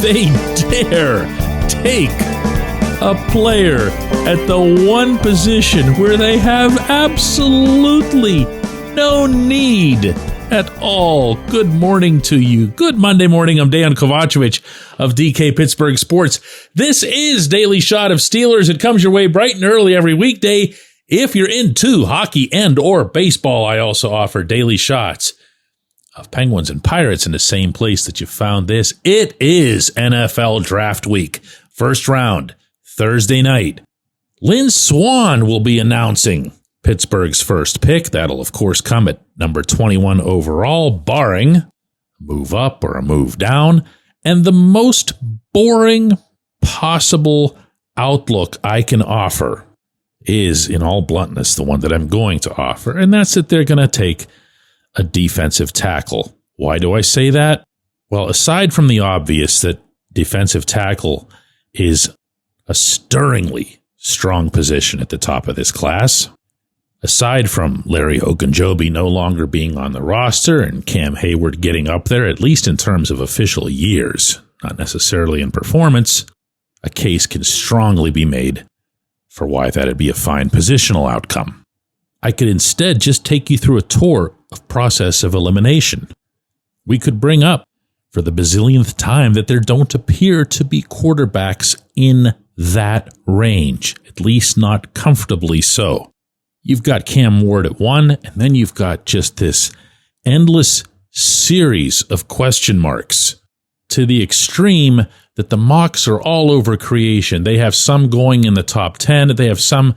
they dare take a player at the one position where they have absolutely no need at all. Good morning to you. Good Monday morning. I'm Dejan Kovacevic of DK Pittsburgh Sports. This is Daily Shot of Steelers. It comes your way bright and early every weekday. If you're into hockey and or baseball, I also offer daily shots of Penguins and Pirates in the same place that you found this. It is NFL Draft Week. First round, Thursday night. Lynn Swann will be announcing Pittsburgh's first pick. That'll, of course, come at number 21 overall, barring a move up or a move down. And the most boring possible outlook I can offer is, in all bluntness, the one that I'm going to offer, and that's that they're going to take a defensive tackle. Why do I say that? Well, aside from the obvious that defensive tackle is a stirringly strong position at the top of this class, aside from Larry Ogunjobi no longer being on the roster and Cam Hayward getting up there, at least in terms of official years, not necessarily in performance, a case can strongly be made for why that'd be a fine positional outcome. I could instead just take you through a tour of process of elimination. We could bring up for the bazillionth time that there don't appear to be quarterbacks in that range, at least not comfortably so. You've got Cam Ward at 1, and then you've got just this endless series of question marks to the extreme that the mocks are all over creation. They have some going in the top 10. They have some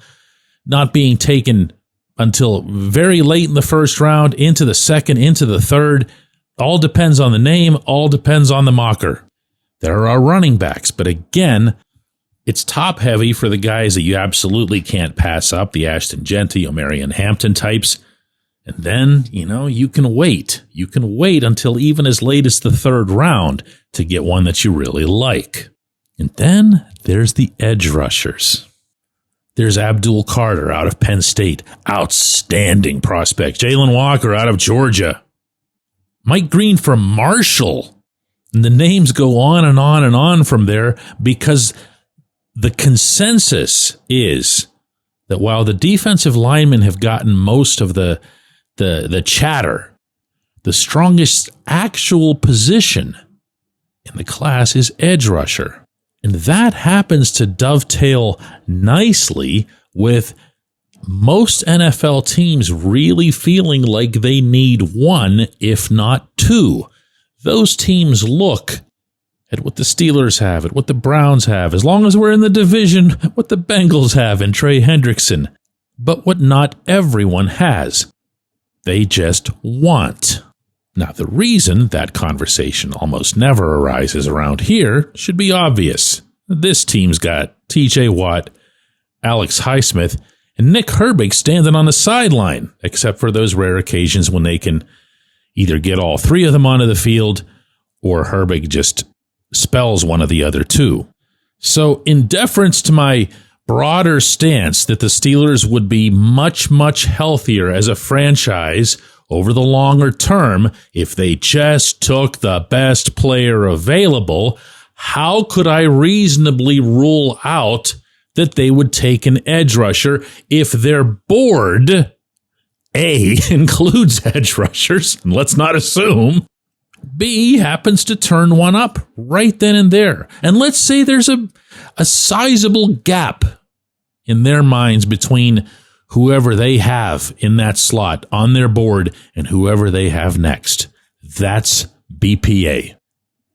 not being taken until very late in the first round, into the second, into the third. All depends on the name, all depends on the mocker. There are running backs, but again, it's top heavy for the guys that you absolutely can't pass up, the Ashton Genty, Omarion Hampton types. And then, you can wait. You can wait until even as late as the third round to get one that you really like. And then there's the edge rushers. There's Abdul Carter out of Penn State, outstanding prospect. Jalen Walker out of Georgia. Mike Green from Marshall. And the names go on and on and on from there, because the consensus is that while the defensive linemen have gotten most of the chatter, the strongest actual position in the class is edge rusher. And that happens to dovetail nicely with most NFL teams really feeling like they need one, if not two. Those teams look at what the Steelers have, at what the Browns have, as long as we're in the division, what the Bengals have in Trey Hendrickson. But what not everyone has. They just want. Now, the reason that conversation almost never arises around here should be obvious. This team's got TJ Watt, Alex Highsmith, and Nick Herbig standing on the sideline, except for those rare occasions when they can either get all three of them onto the field or Herbig just spells one of the other two. So in deference to my broader stance that the Steelers would be much, much healthier as a franchise over the longer term if they just took the best player available, how could I reasonably rule out that they would take an edge rusher if their board, A, includes edge rushers, and let's not assume, B, happens to turn one up right then and there. And let's say there's a sizable gap in their minds between whoever they have in that slot on their board and whoever they have next. That's BPA.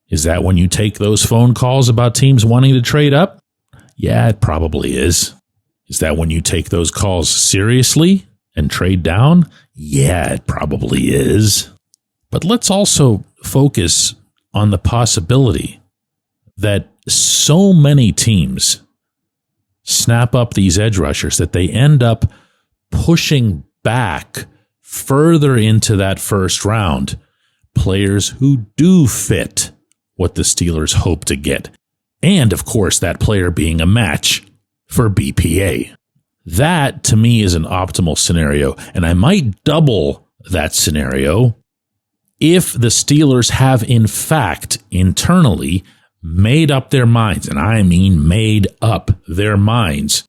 Is that when you take those phone calls about teams wanting to trade up? Yeah, it probably is. Is that when you take those calls seriously and trade down? Yeah, it probably is. But let's also focus on the possibility that so many teams snap up these edge rushers that they end up pushing back further into that first round players who do fit what the Steelers hope to get. And, of course, that player being a match for BPA. That, to me, is an optimal scenario, and I might double that scenario if the Steelers have, in fact, internally made up their minds, and I mean made up their minds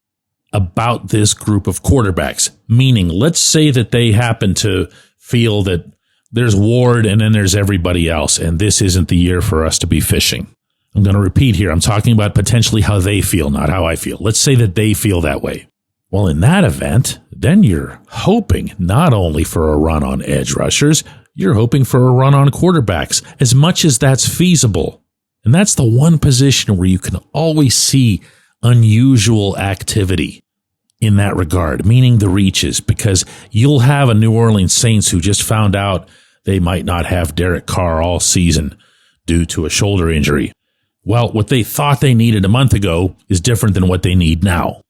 about this group of quarterbacks. Meaning, let's say that they happen to feel that there's Ward and then there's everybody else, and this isn't the year for us to be fishing. I'm going to repeat here. I'm talking about potentially how they feel, not how I feel. Let's say that they feel that way. Well, in that event, then you're hoping not only for a run on edge rushers, you're hoping for a run on quarterbacks, as much as that's feasible. And that's the one position where you can always see unusual activity in that regard, meaning the reaches, because you'll have a New Orleans Saints who just found out they might not have Derek Carr all season due to a shoulder injury. Well, what they thought they needed a month ago is different than what they need now.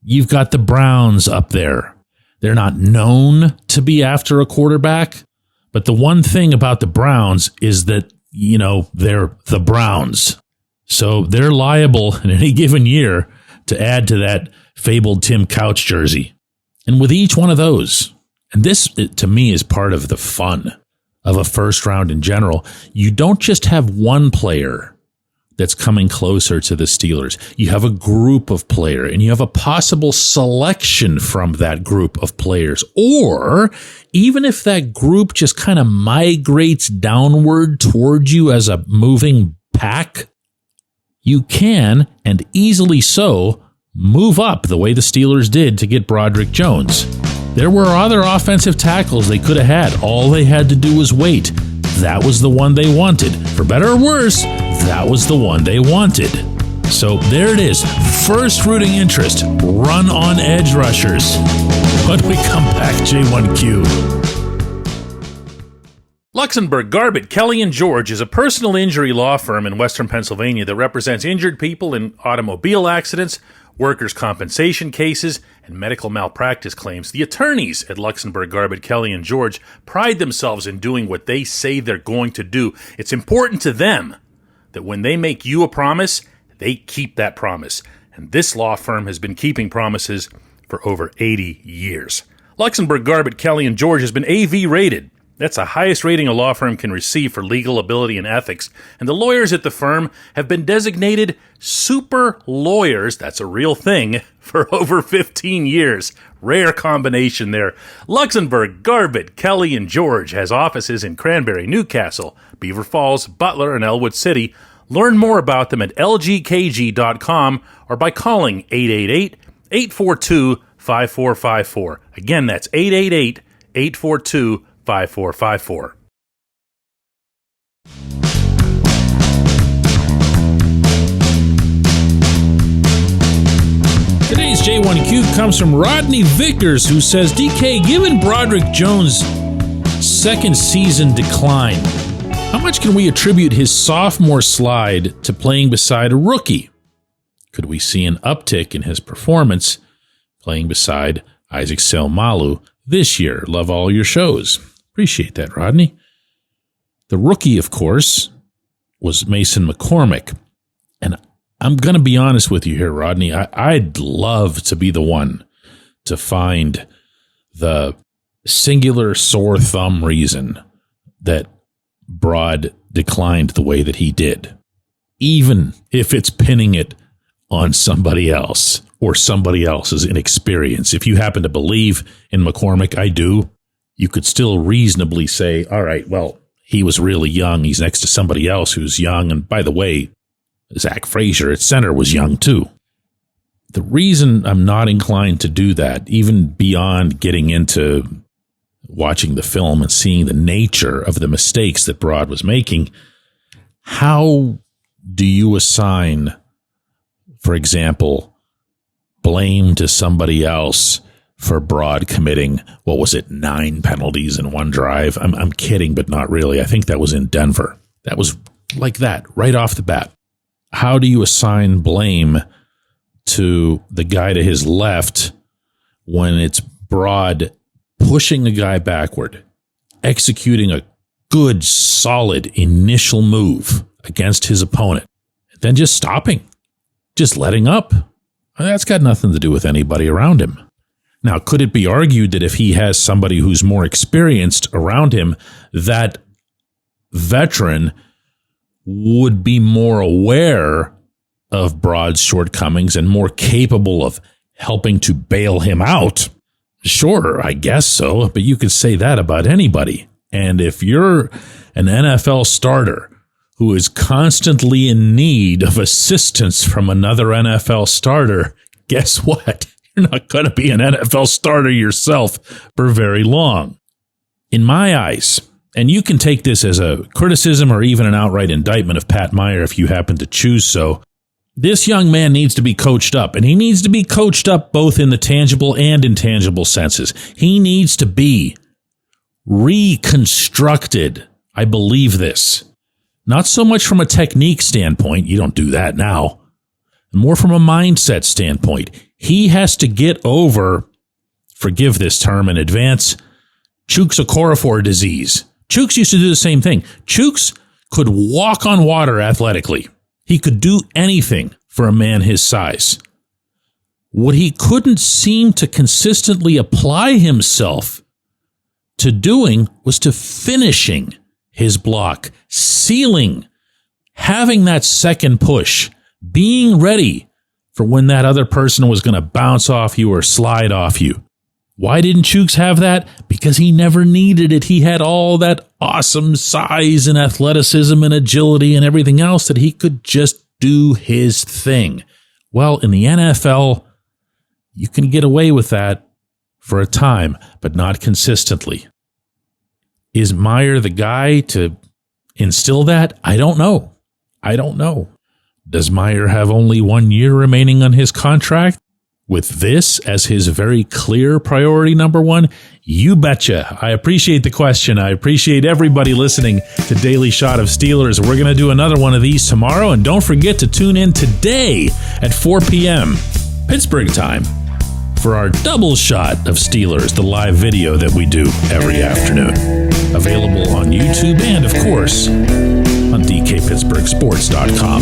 You've got the Browns up there. They're not known to be after a quarterback, but the one thing about the Browns is that, they're the Browns. So they're liable in any given year to add to that fabled Tim Couch jersey. And with each one of those, and this to me is part of the fun of a first round in general, you don't just have one player that's coming closer to the Steelers. You have a group of players, and you have a possible selection from that group of players. Or even if that group just kind of migrates downward toward you as a moving pack, you can, and easily so, move up the way the Steelers did to get Broderick Jones. There were other offensive tackles they could have had. All they had to do was wait. That was the one they wanted. For better or worse, that was the one they wanted. So there it is. First rooting interest, run on edge rushers. When we come back, J1Q. Luxenberg, Garbett, Kelly & George is a personal injury law firm in Western Pennsylvania that represents injured people in automobile accidents, workers' compensation cases, and medical malpractice claims. The attorneys at Luxenberg, Garbett, Kelly & George pride themselves in doing what they say they're going to do. It's important to them that when they make you a promise, they keep that promise. And this law firm has been keeping promises for over 80 years. Luxenberg, Garbett, Kelly & George has been AV rated. That's the highest rating a law firm can receive for legal ability and ethics. And the lawyers at the firm have been designated super lawyers, that's a real thing, for over 15 years. Rare combination there. Luxenberg, Garbett, Kelly & George has offices in Cranberry, Newcastle, Beaver Falls, Butler, and Elwood City. Learn more about them at lgkg.com or by calling 888-842-5454. Again, that's 888-842-5454. Today's J1Q comes from Rodney Vickers, who says, DK, given Broderick Jones' second season decline, how much can we attribute his sophomore slide to playing beside a rookie? Could we see an uptick in his performance playing beside Isaac Seumalo this year? Love all your shows. Appreciate that, Rodney. The rookie, of course, was Mason McCormick. And I'm going to be honest with you here, Rodney. I'd love to be the one to find the singular sore thumb reason that Brod declined the way that he did, even if it's pinning it on somebody else or somebody else's inexperience. If you happen to believe in McCormick, I do, you could still reasonably say, all right, well, he was really young. He's next to somebody else who's young. And by the way, Zach Frazier at center was young too. The reason I'm not inclined to do that, even beyond getting into watching the film and seeing the nature of the mistakes that Brod was making, how do you assign, for example, blame to somebody else for Brod committing, 9 penalties in one drive? I'm kidding, but not really. I think that was in Denver. That was like that, right off the bat. How do you assign blame to the guy to his left when it's Brod pushing the guy backward, executing a good, solid initial move against his opponent, then just stopping, just letting up? That's got nothing to do with anybody around him. Now, could it be argued that if he has somebody who's more experienced around him, that veteran would be more aware of Broad's shortcomings and more capable of helping to bail him out. Sure, I guess so, but you could say that about anybody. And if you're an NFL starter who is constantly in need of assistance from another NFL starter, guess what? You're not going to be an NFL starter yourself for very long. In my eyes, and you can take this as a criticism or even an outright indictment of Pat Meyer if you happen to choose so, this young man needs to be coached up, and he needs to be coached up both in the tangible and intangible senses. He needs to be reconstructed. I believe this. Not so much from a technique standpoint. You don't do that now. More from a mindset standpoint. He has to get over, forgive this term in advance, Chooks Okorafor disease. Chooks used to do the same thing. Chooks could walk on water athletically. He could do anything for a man his size. What he couldn't seem to consistently apply himself to doing was to finishing his block, sealing, having that second push, being ready for when that other person was going to bounce off you or slide off you. Why didn't Chooks have that? Because he never needed it. He had all that awesome size and athleticism and agility and everything else that he could just do his thing. Well, in the NFL, you can get away with that for a time, but not consistently. Is Meyer the guy to instill that? I don't know. Does Meyer have only 1 year remaining on his contract? With this as his very clear priority number one? You betcha. I appreciate the question. I appreciate everybody listening to Daily Shot of Steelers. We're going to do another one of these tomorrow. And don't forget to tune in today at 4 p.m. Pittsburgh time for our double shot of Steelers, the live video that we do every afternoon. Available on YouTube and, of course, on DKPittsburghSports.com.